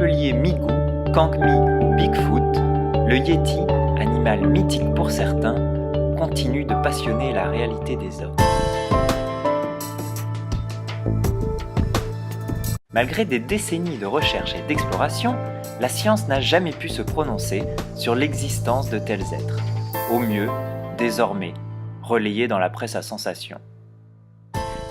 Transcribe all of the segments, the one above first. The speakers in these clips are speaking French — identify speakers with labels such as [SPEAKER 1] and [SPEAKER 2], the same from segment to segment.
[SPEAKER 1] appeliez Migu, Kangmi ou Bigfoot, le Yéti, animal mythique pour certains, continue de passionner la réalité des hommes. Malgré des décennies de recherche et d'exploration, la science n'a jamais pu se prononcer sur l'existence de tels êtres, au mieux, désormais, relayés dans la presse à sensation.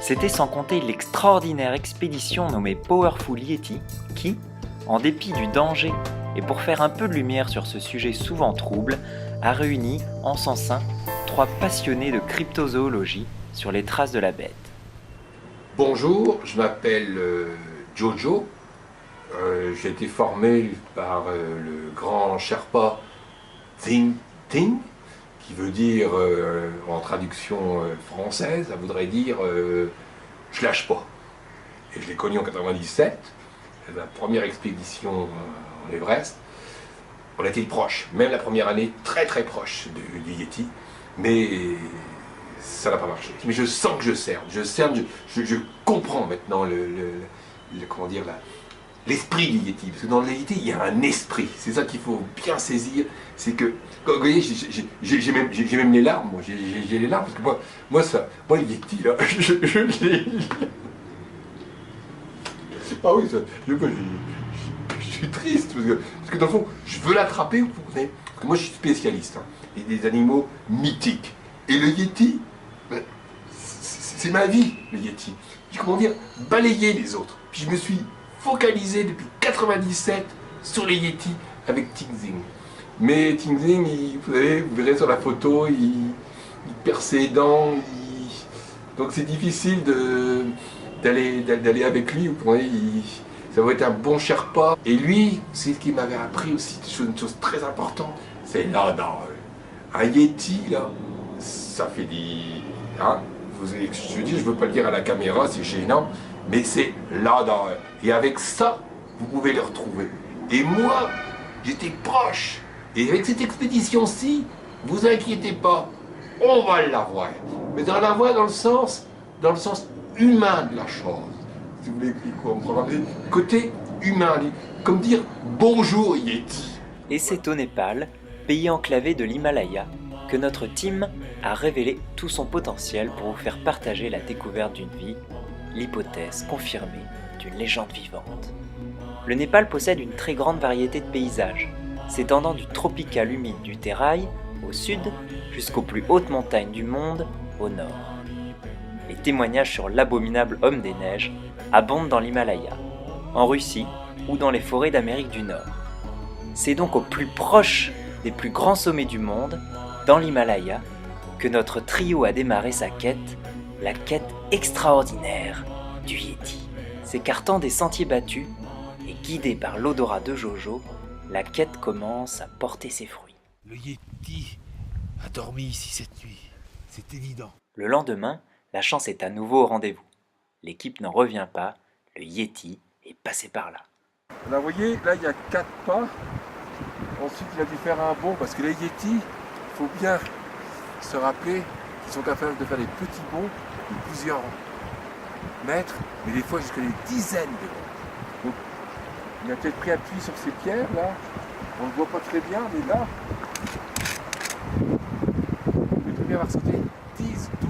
[SPEAKER 1] C'était sans compter l'extraordinaire expédition nommée Powerful Yeti qui, en dépit du danger et pour faire un peu de lumière sur ce sujet souvent trouble, a réuni en son sein 3 passionnés de cryptozoologie sur les traces de la bête.
[SPEAKER 2] Bonjour, je m'appelle Jojo. J'ai été formé par le grand Sherpa Ting Ting, qui veut dire, en traduction française, ça voudrait dire je lâche pas. Et je l'ai connu en 97, la première expédition en Everest. On était proches, même la première année, très très proche du Yeti, mais ça n'a pas marché. Mais je sens que je cerne, je comprends maintenant comment dire, l'esprit du Yeti, parce que dans le Yeti, il y a un esprit, c'est ça qu'il faut bien saisir, c'est que, vous voyez, j'ai même les larmes, moi, j'ai les larmes, parce que moi le Yeti, là, je l'ai... Ah oui, je suis triste, parce que dans le fond, je veux l'attraper, vous comprenez, parce que moi je suis spécialiste, hein, et des animaux mythiques, et le Yeti, ben, c'est ma vie, le Yeti, comment dire, balayer les autres, puis je me suis focalisé depuis 97 sur les Yetis avec Tingzing. Mais Tingzing, vous verrez sur la photo, il perd ses dents, donc c'est difficile d'aller avec lui. Vous voyez, ça va être un bon Sherpa. Et lui, c'est ce qui m'avait appris aussi, une chose très importante, c'est là, un Yeti, là, ça fait des... Hein, je dis, je ne veux pas le dire à la caméra, c'est gênant, mais c'est là, et avec ça, vous pouvez le retrouver. Et moi, j'étais proche. Et avec cette expédition-ci, vous inquiétez pas, on va l'avoir. Mais on l'avoir dans le sens humain de la chose. Si vous voulez comprendre, côté humain, comme dire bonjour Yeti.
[SPEAKER 1] Et c'est au Népal, pays enclavé de l'Himalaya, que notre team a révélé tout son potentiel pour vous faire partager la découverte d'une vie, l'hypothèse confirmée d'une légende vivante. Le Népal possède une très grande variété de paysages, s'étendant du tropical humide du Terai au sud jusqu'aux plus hautes montagnes du monde au nord. Les témoignages sur l'abominable homme des neiges abondent dans l'Himalaya, en Russie ou dans les forêts d'Amérique du Nord. C'est donc au plus proche des plus grands sommets du monde, dans l'Himalaya, que notre trio a démarré sa quête, la quête extraordinaire du Yeti. S'écartant des sentiers battus et guidé par l'odorat de Jojo, la quête commence à porter ses fruits.
[SPEAKER 3] Le Yeti a dormi ici cette nuit, c'est évident.
[SPEAKER 1] Le lendemain, la chance est à nouveau au rendez-vous. L'équipe n'en revient pas, le Yeti est passé par là.
[SPEAKER 2] Là, vous voyez, là il y a 4 pas. Ensuite, il a dû faire un bond, parce que les Yetis, il faut bien se rappeler qu'ils sont capables de faire des petits bonds de plusieurs mètres, mais des fois jusqu'à des dizaines de bonds. Donc, il a peut-être pris appui sur ces pierres, là. On ne le voit pas très bien, mais là, il peut très bien avoir sauté 10, 12,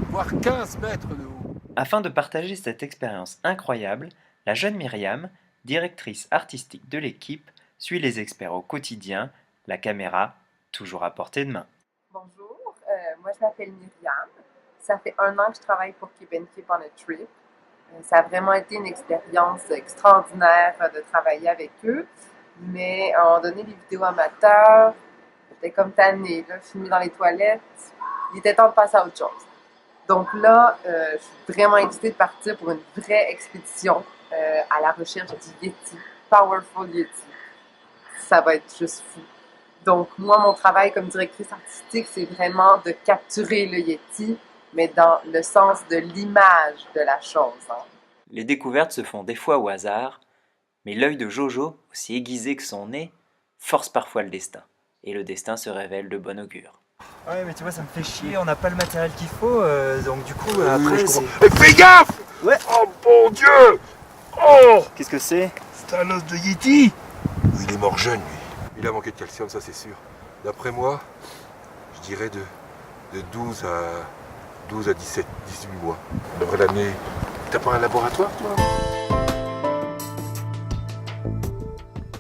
[SPEAKER 2] voire 15 mètres de haut.
[SPEAKER 1] Afin de partager cette expérience incroyable, la jeune Myriam, directrice artistique de l'équipe, suit les experts au quotidien, la caméra toujours à portée de main.
[SPEAKER 4] Bonjour, moi je m'appelle Myriam. Ça fait 1 an que je travaille pour Keep and Keep on a Trip. Ça a vraiment été une expérience extraordinaire de travailler avec eux. Mais à un moment donné, les vidéos amateurs, j'étais comme tannée, filmée dans les toilettes. Il était temps de passer à autre chose. Donc là, je suis vraiment excitée de partir pour une vraie expédition à la recherche du Yeti, Powerful Yeti. Ça va être juste fou. Donc moi, mon travail comme directrice artistique, c'est vraiment de capturer le Yeti, mais dans le sens de l'image de la chose. Hein.
[SPEAKER 1] Les découvertes se font des fois au hasard, mais l'œil de Jojo, aussi aiguisé que son nez, force parfois le destin. Et le destin se révèle de bon augure.
[SPEAKER 5] Ouais, mais tu vois, ça me fait chier, on n'a pas le matériel qu'il faut, donc du coup, après, c'est...
[SPEAKER 2] Fais gaffe!
[SPEAKER 5] Ouais.
[SPEAKER 2] Oh mon Dieu! Oh!
[SPEAKER 5] Qu'est-ce que c'est?
[SPEAKER 3] T'as l'os de Yeti?
[SPEAKER 2] Oui, il est mort jeune, lui. Il a manqué de calcium, ça c'est sûr. D'après moi, je dirais de 12 à 17, 18 mois. On devrait l'amener. T'as pas un laboratoire, toi?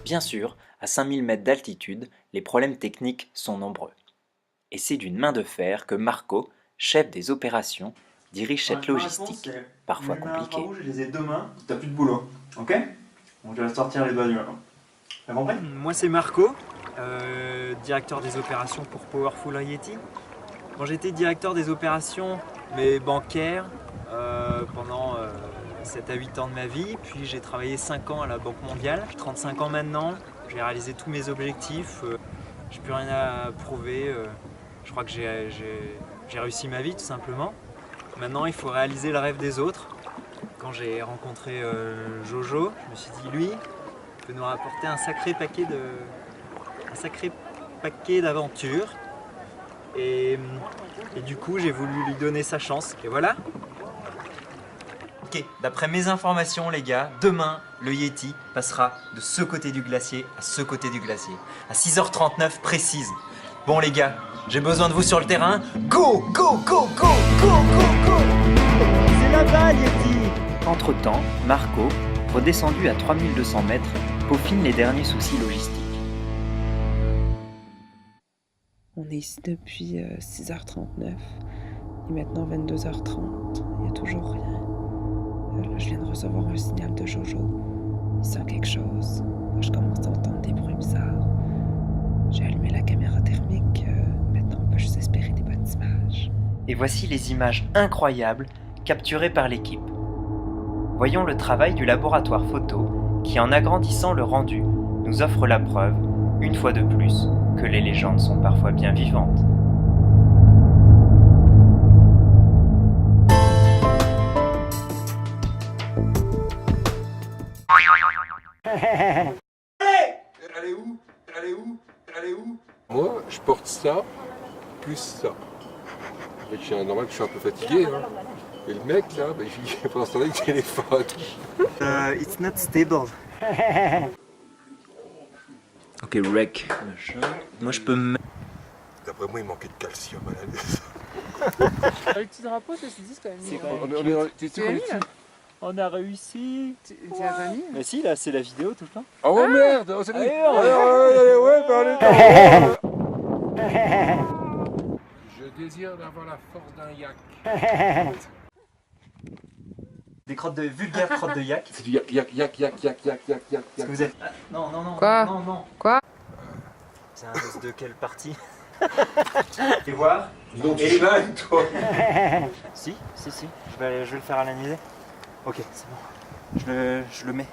[SPEAKER 1] Bien sûr, à 5000 mètres d'altitude, les problèmes techniques sont nombreux. Et c'est d'une main de fer que Marco, chef des opérations, dirige cette logistique, parfois compliquée.
[SPEAKER 5] Je les ai demain, t'as plus de boulot, ok? Donc je vais sortir les doigts du T'as compris?
[SPEAKER 6] Moi c'est Marco, directeur des opérations pour Powerful Yeti. Bon, j'étais directeur des opérations mais bancaires pendant 7 à 8 ans de ma vie, puis j'ai travaillé 5 ans à la Banque mondiale. J'ai 35 ans maintenant, j'ai réalisé tous mes objectifs, j'ai plus rien à prouver, je crois que j'ai réussi ma vie tout simplement. Maintenant il faut réaliser le rêve des autres. Quand j'ai rencontré Jojo, je me suis dit lui, il peut nous rapporter un sacré paquet d'aventures. Et du coup j'ai voulu lui donner sa chance, et voilà. Ok, d'après mes informations les gars, demain le Yeti passera de ce côté du glacier à ce côté du glacier, à 6h39 précise. Bon les gars, j'ai besoin de vous sur le terrain. Go, go, go, go, go, go, go. C'est là-bas le Yeti.
[SPEAKER 1] Entre-temps, Marco, redescendu à 3200 mètres, peaufine les derniers soucis logistiques.
[SPEAKER 7] On est ici depuis 6h39. Il est maintenant 22h30. Il n'y a toujours rien. Là, je viens de recevoir un signal de Jojo. Il sent quelque chose. Moi, je commence à entendre des bruits bizarres. J'ai allumé la caméra thermique. Maintenant, on peut juste espérer des bonnes images.
[SPEAKER 1] Et voici les images incroyables capturées par l'équipe. Voyons le travail du laboratoire photo qui, en agrandissant le rendu, nous offre la preuve, une fois de plus, que les légendes sont parfois bien vivantes.
[SPEAKER 2] Elle est où? Elle est où? Elle est où? Moi, je porte ça, plus ça. Et je normal que je suis un peu fatigué. Hein. Et le mec là, bah, pendant ce temps-là, il téléphone.
[SPEAKER 6] It's not stable.
[SPEAKER 1] Ok, rec. Moi je peux me...
[SPEAKER 2] D'après moi, il manquait de calcium à la laisse.
[SPEAKER 8] Le petit drapeau, ça se dit quand même.
[SPEAKER 5] On a réussi.
[SPEAKER 8] C'est la famille.
[SPEAKER 5] Mais si, là c'est la vidéo tout le temps.
[SPEAKER 2] Oh merde! Oh, c'est lui! Je désire d'avoir la force d'un yak.
[SPEAKER 6] Des crottes de vulgaires crottes de yak.
[SPEAKER 2] C'est du yak.
[SPEAKER 6] Est-ce que vous êtes... Ah, non.
[SPEAKER 8] Quoi?
[SPEAKER 6] Non.
[SPEAKER 8] Quoi?
[SPEAKER 6] C'est un os de quelle partie? Fais voir.
[SPEAKER 2] Dis donc, tu schlingues, toi!
[SPEAKER 6] Si. Je vais le faire analyser. Ok, c'est bon. Je le mets.